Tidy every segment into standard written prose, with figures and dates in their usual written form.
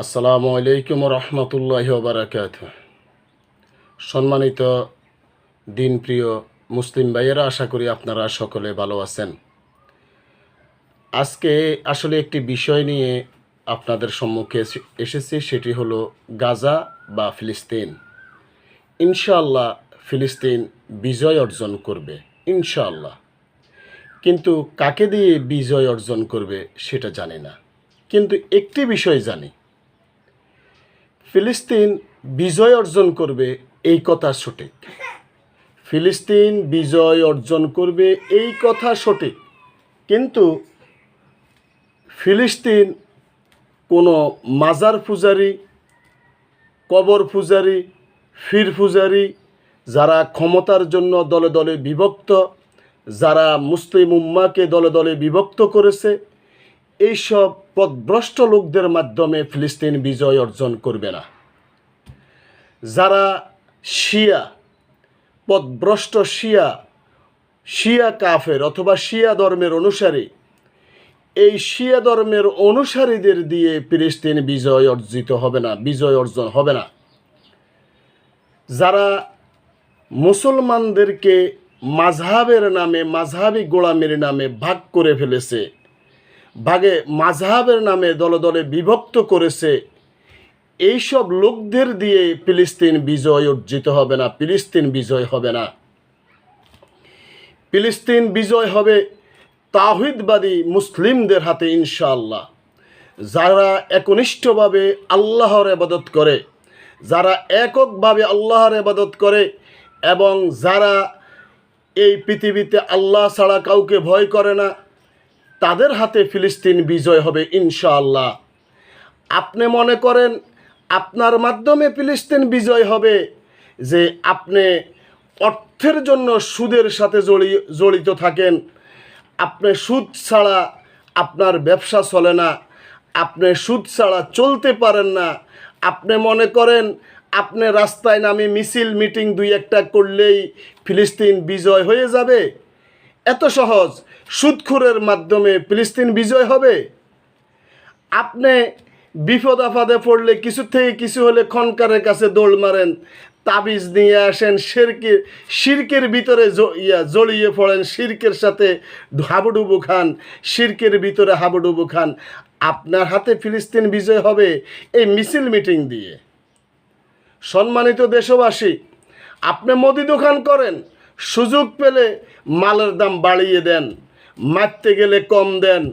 আসসালামু আলাইকুম রহমতুল্লাহি ওয়া বারাকাতুহু। সম্মানিত দিনপ্রিয় মুসলিম ভাইয়েরা, আশা করি আপনারা সকলে ভালো আছেন। আজকে আসলে একটি বিষয় নিয়ে আপনাদের সম্মুখে এসেছি, সেটি হলো গাজা বা ফিলিস্তিন। ইনশাআল্লাহ ফিলিস্তিন বিজয় অর্জন করবে, ইনশাআল্লাহ। কিন্তু কাকে দিয়ে বিজয় অর্জন করবে সেটা জানি না, কিন্তু একটি বিষয় জানি, ফিলিস্তিন বিজয় অর্জন করবে, এই কথা সঠিক। ফিলিস্তিন বিজয় অর্জন করবে এই কথা সঠিক, কিন্তু ফিলিস্তিন কোনো মাজার পূজারি, কবর পূজারি, ফির পূজারি, যারা ক্ষমতার জন্য দলে দলে বিভক্ত, যারা মুসলিম উম্মাকে দলে দলে বিভক্ত করেছে, এইসব পথভ্রষ্ট লোকদের মাধ্যমে ফিলিস্তিন বিজয় অর্জন করবে না। যারা শিয়া, পথভ্রষ্ট শিয়া কাফের অথবা শিয়া ধর্মের অনুসারী, এই শিয়া ধর্মের অনুসারীদের দিয়ে ফিলিস্তিন বিজয় অর্জিত হবে না, বিজয় অর্জন হবে না। যারা মুসলমানদেরকে মাযহাবের নামে, মাযহাবি গোলামির নামে ভাগ করে ফেলেছে, মাযহাবের নামে দলে দলে বিভক্ত করেছে, এইসব লোকদের দিয়ে ফিলিস্তিন বিজয় অর্জিত হবে না, ফিলিস্তিন বিজয় হবে না। ফিলিস্তিন বিজয় হবে তাওহীদবাদী মুসলিমদের হাতে ইনশাআল্লাহ। যারা একনিষ্ঠভাবে আল্লাহর ইবাদত করে, যারা এককভাবে আল্লাহর ইবাদত করে, এবং যারা এই পৃথিবীতে আল্লাহ ছাড়া কাউকে ভয় করে না, তাদের হাতে ফিলিস্তিন বিজয় হবে ইনশাআল্লাহ। আপনি মনে করেন আপনার মাধ্যমে ফিলিস্তিন বিজয় হবে, যে আপনি অর্থের জন্য সুদের সাথে জড়িত থাকেন, আপনি সুদ ছাড়া আপনার ব্যবসা চলে না, আপনি সুদ ছাড়া চলতে পারেন না, আপনি মনে করেন আপনি রাস্তায় নামে মিছিল মিটিং দুই একটা করলেই ফিলিস্তিন বিজয় হয়ে যাবে। এত সহজ সুদখোরের মাধ্যমে ফিলিস্তিন বিজয় হবে? আপনি বিপদ আপদে পড়লে কিছু থেকে কিছু হলে খনকারের কাছে দৌড় মারেন, তাবিজ নিয়ে আসেন, শিরকের ভিতরে জড়িয়ে পড়েন, শিরকের সাথে হাবুডুবু খান, শিরকের ভিতরে হাবুডুবু খান। আপনার হাতে ফিলিস্তিন বিজয় হবে এই মিছিল মিটিং দিয়ে। সম্মানিত দেশবাসী, আপনি মুদি দোকান করেন, সুযোগ পেলে মালের দাম বাড়িয়ে দেন, মারতে গেলে কম দেন।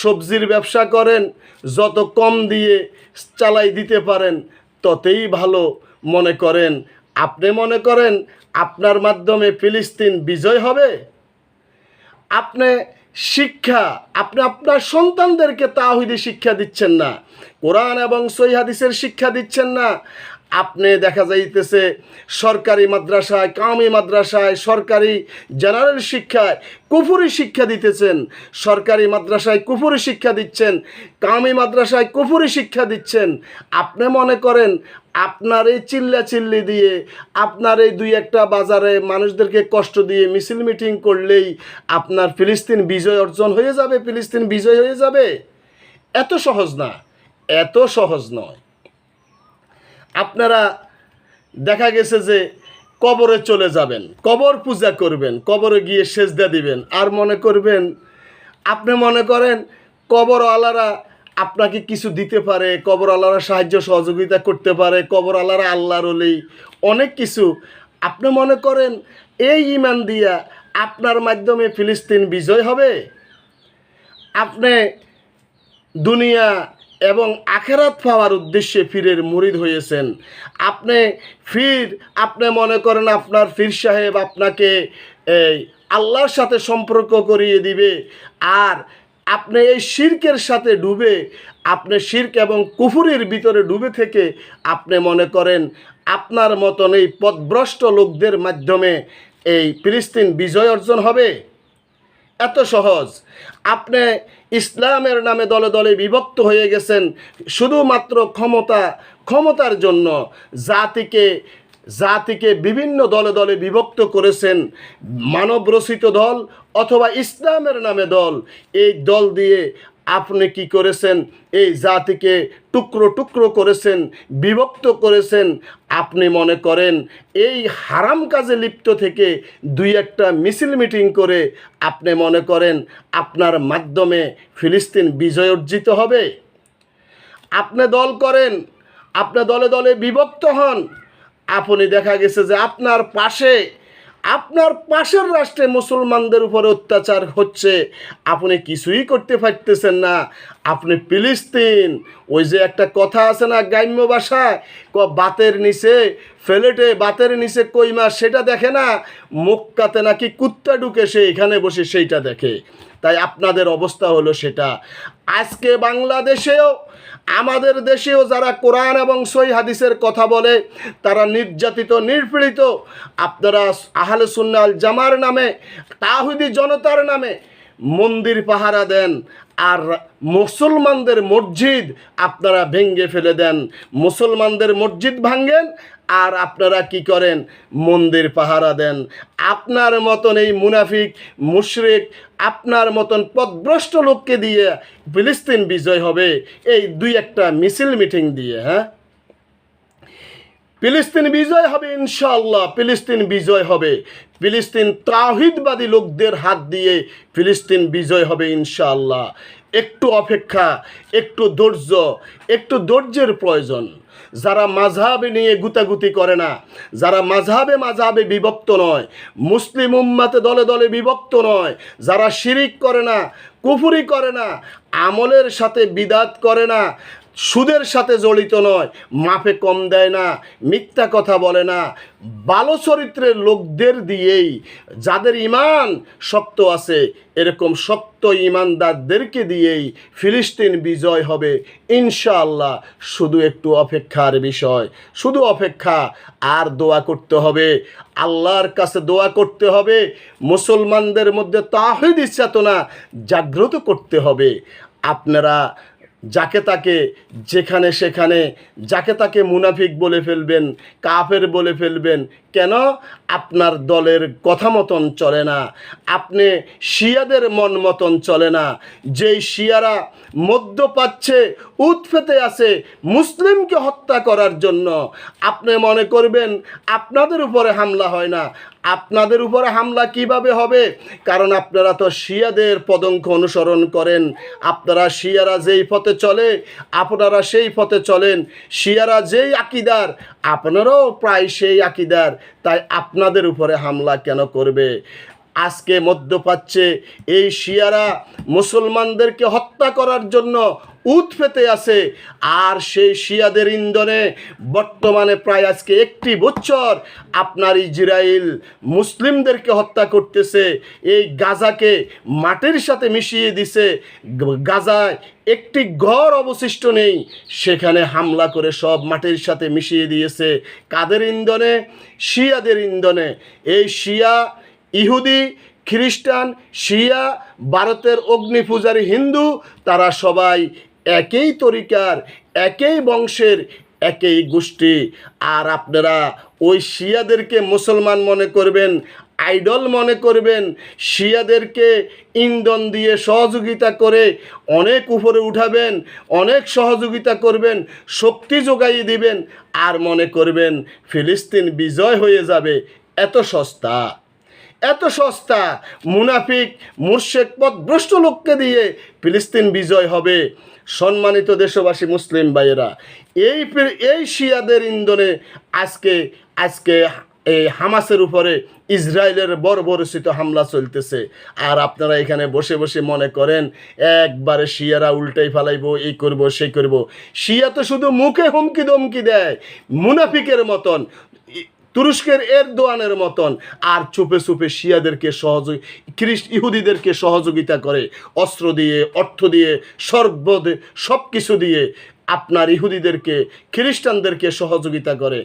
সবজির ব্যবসা করেন, যত কম দিয়ে চালাই দিতে পারেন ততই ভালো মনে করেন। আপনি মনে করেন আপনার মাধ্যমে ফিলিস্তিন বিজয় হবে? আপনি আপনার সন্তানদেরকে তাওহীদি শিক্ষা দিচ্ছেন না, কোরআন এবং সহিহ হাদিসের শিক্ষা দিচ্ছেন না। আপনি দেখা যাইতেছে সরকারি মাদ্রাসায়, কামি মাদ্রাসায়, সরকারি জেনারেল শিক্ষায় কুফরি শিক্ষা দিতেছেন, সরকারি মাদ্রাসায় কুফরি শিক্ষা দিচ্ছেন, কামি মাদ্রাসায় কুফরি শিক্ষা দিচ্ছেন। আপনি মনে করেন আপনার এই চিল্লি দিয়ে, আপনার এই দুই একটা বাজারে মানুষদেরকে কষ্ট দিয়ে মিছিল মিটিং করলেই আপনার ফিলিস্তিন বিজয় অর্জন হয়ে যাবে, ফিলিস্তিন বিজয় হয়ে যাবে? এত সহজ না, এত সহজ নয়। আপনারা দেখা গেছে যে কবরে চলে যাবেন, কবর পূজা করবেন, কবরে গিয়ে সেজদা দিবেন, আর মনে করবেন, আপনি মনে করেন কবরওয়ালারা আপনাকে কিছু দিতে পারে, কবরওয়ালারা সাহায্য সহযোগিতা করতে পারে, কবরওয়ালারা আল্লাহর ওলি, অনেক কিছু। আপনি মনে করেন এই ঈমান দিয়া আপনার মাধ্যমে ফিলিস্তিন বিজয় হবে? আপনি দুনিয়া এবং আখেরাত পাওয়ার উদ্দেশ্যে ফিরের মুরিদ হয়েছেন। আপনি মনে করেন আপনার পীর সাহেব আপনাকে আল্লাহর সাথে সম্পর্ক করিয়ে দিবে, আর আপনি এই শিরকের সাথে ডুবে, আপনি শিরক এবং কুফরির ভিতরে ডুবে থেকে আপনি মনে করেন আপনার মতন এই পথভ্রষ্ট লোকদের মাধ্যমে এই ফিলিস্তিন বিজয় অর্জন হবে? এত সহজ। আপনি ইসলামের নামে দলে দলে বিভক্ত হয়ে গেছেন শুধুমাত্র ক্ষমতার জন্য। জাতিকে বিভিন্ন দলে দলে বিভক্ত করেছেন, মানব রচিত দল অথবা ইসলামের নামে দল। এই দল দিয়ে আপনি কি করেছেন? এই জাতিকে টুকরো টুকরো করেছেন, বিভক্ত করেছেন। আপনি মনে করেন এই হারাম কাজে লিপ্ত থেকে দুই একটা মিছিল মিটিং করে আপনি মনে করেন আপনার মাধ্যমে ফিলিস্তিন বিজয় অর্জিত হবে? আপনি দল করেন, আপনি দলে দলে বিভক্ত হন, আপনি দেখা গেছে যে আপনার পাশের রাষ্ট্রে মুসলমানদের উপরে অত্যাচার হচ্ছে, আপনি কিছুই করতে পারতেছেন না। আপনি ফিলিস্তিন, ওই যে একটা কথা আছে না গ্রাম্য ভাষায়, বাতের নিচে ফেলেটে বাতের নিচে কই মাছ সেটা দেখে না, মক্কাতে নাকি কুত্তা ঢুকে সে এখানে বসে সেইটা দেখে। তাই আপনাদের অবস্থা হলো সেটা। আজকে বাংলাদেশেও আমাদের দেশেও যারা কোরআন এবং সহিহ হাদিসের কথা বলে তারা নির্যাতিত নিপীড়িত। আপনারা আহলে সুন্নাহ ওয়াল জামার নামে, তাওহীদি জনতার নামে মন্দির পাহারা দেন, আর মুসলমানদের মসজিদ আপনারা ভেঙে ফেলে দেন। মুসলমানদের মসজিদ ভাঙেন আর আপনারা কি করেন? মন্দির পাহারা দেন। আপনার মতন এই মুনাফিক মুশরিক, আপনার মতন পথভ্রষ্ট লোককে দিয়ে ফিলিস্তিন বিজয় হবে এই দুই একটা মিছিল মিটিং দিয়ে? হ্যাঁ, ফিলিস্তিন বিজয় হবে ইনশাআল্লাহ, ফিলিস্তিন বিজয় হবে। ফিলিস্তিন তাওহীদবাদী লোকদের হাত দিয়ে ফিলিস্তিন বিজয় হবে ইনশাআল্লাহ। একটু অপেক্ষা, একটু ধৈর্য, একটু ধৈর্যের প্রয়োজন। যারা মাযহাব নিয়ে গুতাগুতি করে না, যারা মাযহাবে বিভক্ত নয়, মুসলিম উম্মাতে দলে দলে বিভক্ত নয়, যারা শিরিক করে না, কুফরি করে না, আমলের সাথে বিদাত করে না, সুদের সাথে জড়িত নয়, মাপে কম দেয় না, মিথ্যা কথা বলে না, ভালো চরিত্রের লোকদের দিয়েই, যাদের ঈমান শক্ত আছে এরকম শক্ত ঈমানদারদেরকে দিয়েই ফিলিস্তিন বিজয় হবে ইনশাআল্লাহ। শুধু একটু অপেক্ষার বিষয়, শুধু অপেক্ষা আর দোয়া করতে হবে, আল্লাহর কাছে দোয়া করতে হবে, মুসলমানদের মধ্যে তাওহীদ চেতনা জাগ্রত করতে হবে। আপনারা যাকে তাকে যেখানে সেখানে যাকে তাকে মুনাফিক বলে ফেলবেন, কাফের বলে ফেলবেন কেন? আপনার দলের কথা মতন চলে না, আপনি শিয়াদের মন মতন চলে না। যেই শিয়ারা মধ্যপ্রাচ্যে উৎফেতে আছে মুসলিমকে হত্যা করার জন্য, আপনি মনে করবেন আপনাদের উপরে হামলা হয় না। আপনাদের উপরে হামলা কিভাবে হবে? কারণ আপনারা তো শিয়াদের পদঙ্ক অনুসরণ করেন। আপনারা শিয়ারা যেই পথে চলে আপনারা সেই পথে চলেন, শিয়ারা যেই আকীদার আপনারাও প্রায় সেই আকীদার। তাই আপনাদের উপরে হামলা কেন করবে? আজকে মধ্যপ্রাচ্যে এই শিয়ারা মুসলমানদেরকে হত্যা করার জন্য উৎফেতে আছে, আর সেই শিয়াদের ইন্ধনে বর্তমানে প্রায় আজকে 1 বছর আপনার ইসরায়েল মুসলিমদেরকে হত্যা করতেছে। এই গাজাকে মাটির সাথে মিশিয়ে দিছে, গাজায় একটি ঘর অবশিষ্ট নেই, সেখানে হামলা করে সব মাটির সাথে মিশিয়ে দিয়েছে। কাদের ইন্ধনে? শিয়াদের ইন্ধনে। এই শিয়া, ইহুদি, খ্রিস্টান, শিয়া, ভারতের অগ্নি পূজারী হিন্দু, তারা সবাই একই তরিকার, একই বংশের, একই গোষ্ঠী। আর আপনারা ওই শিয়াদেরকে মুসলমান মনে করবেন, আইডল মনে করবেন, শিয়াদেরকে ইন্ধন দিয়ে সহযোগিতা করে অনেক উপরে উঠাবেন, অনেক সহযোগিতা করবেন, শক্তি যোগাইয়ে দিবেন, আর মনে করবেন ফিলিস্তিন বিজয় হয়ে যাবে। এত সস্তা, এত সস্তা। মুনাফিক মুরশেক পথভ্রষ্ট লোককে দিয়ে ফিলিস্তিন বিজয় হবে। সম্মানিত দেশবাসী মুসলিম ভাইয়েরা, এই শিয়াদের ইন্ধনে আজকে এই হামাসের উপরে ইসরায়েলের বর্বরচিত হামলা চলতেছে। আর আপনারা এখানে বসে বসে মনে করেন একবারে শিয়ারা উল্টাই ফেলাইবো, এই করব সেই করব। শিয়া তো শুধু মুখে হুমকি দমকি দেয় মুনাফিকের মতন, তুরস্কের এরদোয়ানের মতন, আর চুপে চুপে শিয়াদেরকে ইহুদিদেরকে সহযোগিতা করে অস্ত্র দিয়ে, অর্থ দিয়ে, সব কিছু দিয়ে আপনার ইহুদিদেরকে, খ্রিস্টানদেরকে সহযোগিতা করে।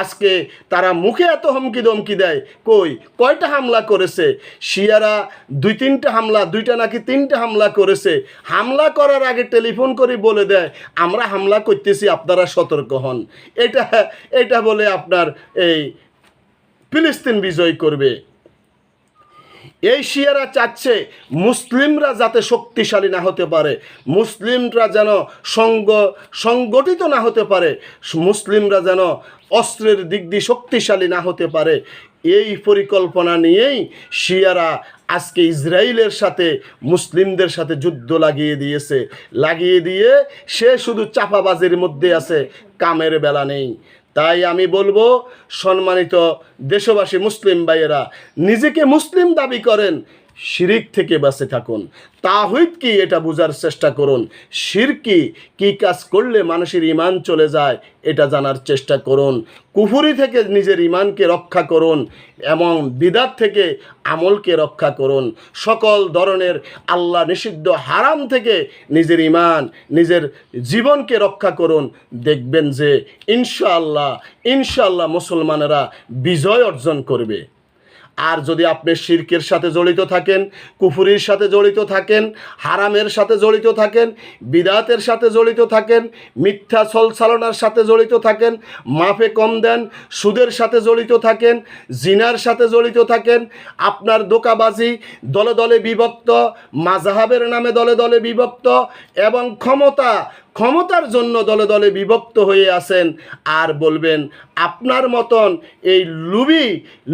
আজকে তারা মুখে এত হুমকি দমকি দেয়, কয়টা হামলা করেছে শিয়ারা? 2-3টা হামলা, 2টা নাকি 3টা হামলা করেছে। হামলা করার আগে টেলিফোন করে বলে দেয় আমরা হামলা করতেছি, আপনারা সতর্ক হন। এটা বলে আপনার এই ফিলিস্তিন বিজয় করবে। এই শিয়ারা চাচ্ছে মুসলিমরা যাতে শক্তিশালী না হতে পারে, মুসলিমরা যেন সংগঠিত না হতে পারে, মুসলিমরা যেন অস্ত্রের দিক দিয়ে শক্তিশালী না হতে পারে। এই পরিকল্পনা নিয়েই শিয়ারা আজকে ইসরায়েলের সাথে মুসলিমদের সাথে যুদ্ধ লাগিয়ে দিয়ে সে শুধু চাপাবাজির মধ্যে আছে, কামের বেলা নেই। তাই আমি বলবো, সম্মানিত দেশবাসী মুসলিম ভাইয়েরা, নিজেকে মুসলিম দাবি করেন, শিরিক থেকে বাঁচে থাকুন। তাওহীদ কি এটা বোঝার চেষ্টা করুন। শিরকি কি কাজ করলে মানুষের ঈমান চলে যায় এটা জানার চেষ্টা করুন। কুফরি থেকে নিজের ঈমানকে রক্ষা করুন এবং বিদআত থেকে আমলকে রক্ষা করুন। সকল ধরনের আল্লাহ নিষিদ্ধ হারাম থেকে নিজের ঈমান, নিজের জীবনকে রক্ষা করুন। দেখবেন যে ইনশাআল্লাহ মুসলমানেরা বিজয় অর্জন করবে। আর যদি আপনি শিরকের সাথে জড়িত থাকেন, কুফরির সাথে জড়িত থাকেন, হারামের সাথে জড়িত থাকেন, বিদআতের সাথে জড়িত থাকেন, মিথ্যা ছলছালনার সাথে জড়িত থাকেন, মাফে কম দেন, সুদের সাথে জড়িত থাকেন, জিনার সাথে জড়িত থাকেন, আপনার দোকাবাজি, দলে দলে বিভক্ত, মাযহাবের নামে দলে দলে বিভক্ত এবং ক্ষমতার জন্য দলে দলে বিভক্ত হয়ে আছেন, আর বলবেন আপনার মতন এই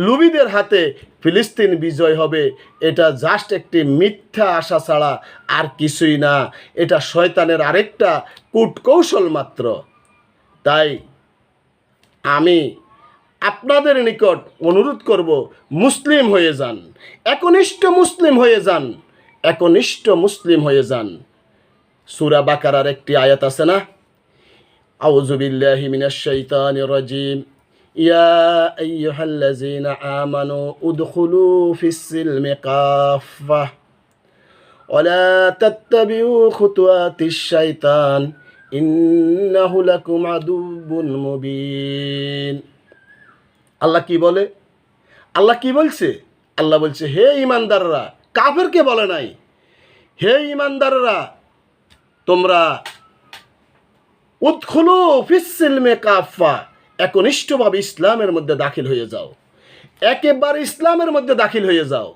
লুবিদের হাতে ফিলিস্তিন বিজয় হবে, এটা জাস্ট একটি মিথ্যা আশা ছাড়া আর কিছুই না। এটা শয়তানের আরেকটা কূটকৌশল মাত্র। তাই আমি আপনাদের নিকট অনুরোধ করব, মুসলিম হয়ে যান, একনিষ্ঠ মুসলিম হয়ে যান। সূরা বাকারার একটি আয়াত আছে না, আউযু বিল্লাহি মিনাশ শাইতানির রাজিম, ইয়া আইয়ুহাল্লাযীনা আমানু উদখুলু ফিস-সিলমি কাফফা ওয়া লা তাত্তাবিউ খুতুওয়াতিশ শাইতান ইন্নাহু লাকুম আদুব্বুন মুবিন। আল্লাহ কি বলে? আল্লাহ কি বলছে? আল্লাহ বলছে, হে ঈমানদাররা, কাফেরকে বলে নাই, হে ঈমানদাররা, তোমরা উদখুলু ফিস-সিলমি কাফফা, একনিষ্ঠভাবে ইসলামের মধ্যে দাখিল হয়ে যাও, একেবারে ইসলামের মধ্যে দাখিল হয়ে যাও।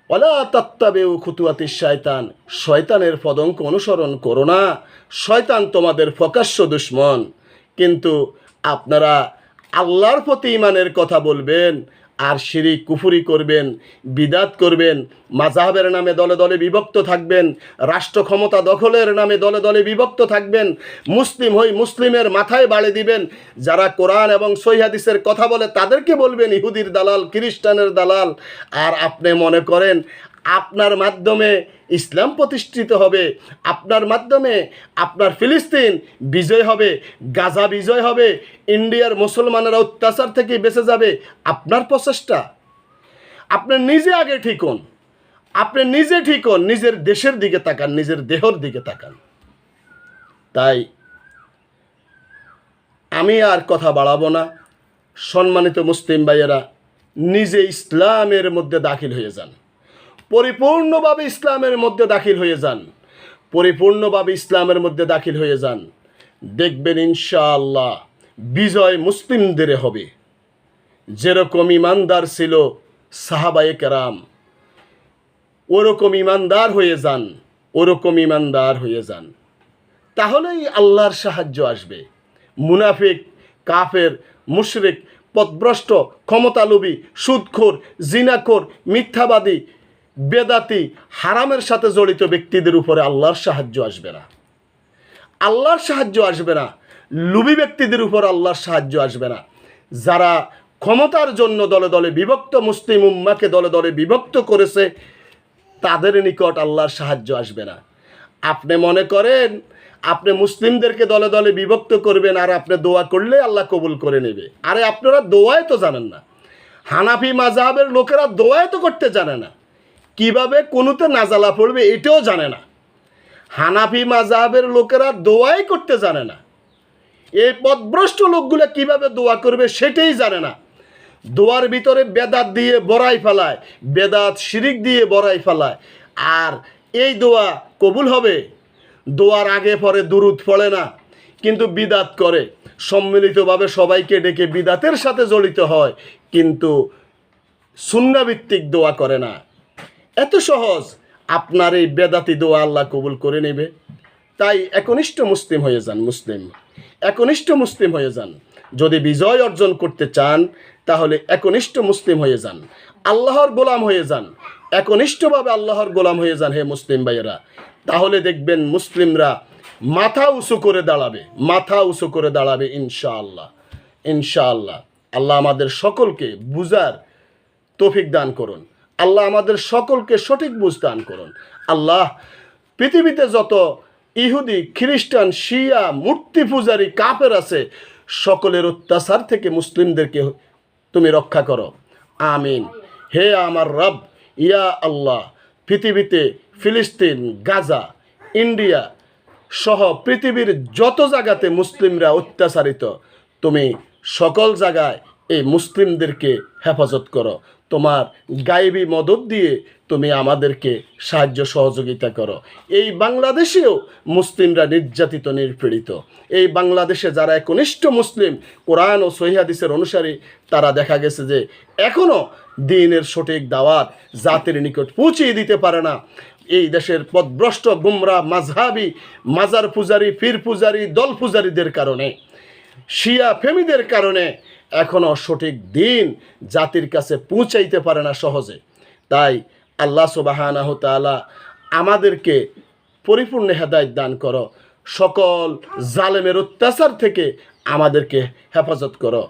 ওয়ালা তাত্তাবিউ খুতুওয়াতিশ শাইতান, শয়তানের পদঙ্ক অনুসরণ করো না, শয়তান তোমাদের প্রকাশ্য দুশমন। কিন্তু আপনারা আল্লাহর প্রতি ঈমানের কথা বলবেন আর শিরিক কুফরি করবেন, বিদআত করবেন, মাযহাবের নামে দলে দলে বিভক্ত থাকবেন, রাষ্ট্র ক্ষমতা দখলের নামে দলে দলে বিভক্ত থাকবেন, মুসলিম হই মুসলিমের মাথায় বাড়ি দিবেন। যারা কোরআন এবং সহিহ হাদিসের কথা বলে তাদেরকে বলবেন ইহুদির দালাল, খ্রিস্টানের দালাল। আর আপনি মনে করেন আপনার মাধ্যমে ইসলাম প্রতিষ্ঠিত হবে, আপনার মাধ্যমে আপনার ফিলিস্তিন বিজয় হবে, গাজা বিজয় হবে, ইন্ডিয়ার মুসলমানেরা অত্যাচার থেকে বেঁচে যাবে। আপনার প্রচেষ্টা, আপনি নিজে আগে ঠিক হন, নিজের দেশের দিকে তাকান, নিজের দেহর দিকে তাকান। তাই আমি আর কথা বাড়াবো না। সম্মানিত মুসলিম ভাইয়েরা, নিজে ইসলামের মধ্যে দাখিল হয়ে যান, পরিপূর্ণভাবে ইসলামের মধ্যে দাখিল হয়ে যান। দেখবেন ইনশাআল্লাহ বিজয় মুসলিমদের হবে। যেরকম ইমানদার ছিল সাহাবায়ে কেরাম, ওরকম ইমানদার হয়ে যান, তাহলেই আল্লাহর সাহায্য আসবে। মুনাফিক, কাফের, মুশরিক, পথভ্রষ্ট, ক্ষমতালোভী, সুদখোর, জিনাখোর, মিথ্যাবাদী, বেদাতি, হারামের সাথে জড়িত ব্যক্তিদের উপরে আল্লাহর সাহায্য আসবে না। লোভী ব্যক্তিদের উপর আল্লাহর সাহায্য আসবে না। যারা ক্ষমতার জন্য দলে দলে বিভক্ত মুসলিম উম্মাহকে দলে দলে বিভক্ত করেছে, তাদের নিকট আল্লাহর সাহায্য আসবে না। আপনি মনে করেন আপনি মুসলিমদেরকে দলে দলে বিভক্ত করবেন আর আপনি দোয়া করলে আল্লাহ কবুল করে নেবে। আরে আপনারা দোয়াই তো জানেন না। হানাফি মাযহাবের লোকেরা দোয়াই তো করতে জানে না, কিভাবে কোনোতে নাজালা পড়বে এটাও জানে না। হানাফি মাযহাবের লোকেরা দোয়াই করতে জানে না। এই পথভ্রষ্ট লোকগুলো কিভাবে দোয়া করবে সেটাই জানে না। দোয়ার ভিতরে বেদাত দিয়ে বড়াই ফেলায়, বেদাত শিরিক দিয়ে বড়াই ফেলায়। আর এই দোয়া কবুল হবে? দোয়ার আগে পরে দুরুদ পড়ে না, কিন্তু বিদাত করে, সম্মিলিতভাবে সবাইকে ডেকে বিদাতের সাথে জড়িত হয়, কিন্তু সুন্নাভিত্তিক দোয়া করে না। এত সহজ আপনার এই বেদাতি দোয়া আল্লাহ কবুল করে নেবে। তাই একনিষ্ঠ মুসলিম হয়ে যান, একনিষ্ঠ মুসলিম হয়ে যান। যদি বিজয় অর্জন করতে চান তাহলে একনিষ্ঠ মুসলিম হয়ে যান, আল্লাহর গোলাম হয়ে যান, একনিষ্ঠভাবে আল্লাহর গোলাম হয়ে যান হে মুসলিম ভাইয়েরা। তাহলে দেখবেন মুসলিমরা মাথা উঁচু করে দাঁড়াবে ইনশাআল্লাহ। ইনশাআল্লাহ। আল্লাহ আমাদের সকলকে বুঝার তৌফিক দান করুন। আল্লাহ আমাদের সকলকে সঠিক বুঝ দান করুন। আল্লাহ পৃথিবীতে যত ইহুদি, খ্রিস্টান, শিয়া, মূর্তি পূজারী, কাফের আছে, সকলের অত্যাচার থেকে মুসলিমদেরকে তুমি রক্ষা করো। আমিন। হে আমার রব, ইয়া আল্লাহ, পৃথিবীতে ফিলিস্তিন, গাজা, ইন্ডিয়া সহ পৃথিবীর যত জায়গাতে মুসলিমরা অত্যাচারিত, তুমি সকল জায়গায় এই মুসলিমদেরকে হেফাজত করো। তোমার গায়েবী মদত দিয়ে তুমি আমাদেরকে সাহায্য সহযোগিতা করো। এই বাংলাদেশেও মুসলিমরা নির্যাতিত, নিপীড়িত। এই বাংলাদেশে যারা একনিষ্ঠ মুসলিম, কোরআন ও সহিহ হাদিসের অনুসারী, তারা দেখা গেছে যে এখনও দ্বীনের সঠিক দাওয়াত জাতির নিকট পৌঁছিয়ে দিতে পারে না। এই দেশের পথভ্রষ্ট, গুমরাহ, মাযহাবী, মাজার পূজারী, পীর পূজারী, দল পূজারীদের কারণে, শিয়া ফেমিদের কারণে এখনও সঠিক দ্বীন জাতির কাছে পৌঁছাইতে পারে না সহজে। তাই আল্লাহ সুবহানাহু তাআলা আমাদেরকে পরিপূর্ণ হেদায়েত দান করো। সকল জালেমের অত্যাচার থেকে আমাদেরকে হেফাজত করো।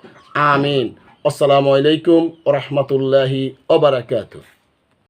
আমিন। আসসালামু আলাইকুম ওয়া রাহমাতুল্লাহি ওয়া বারাকাতুহু।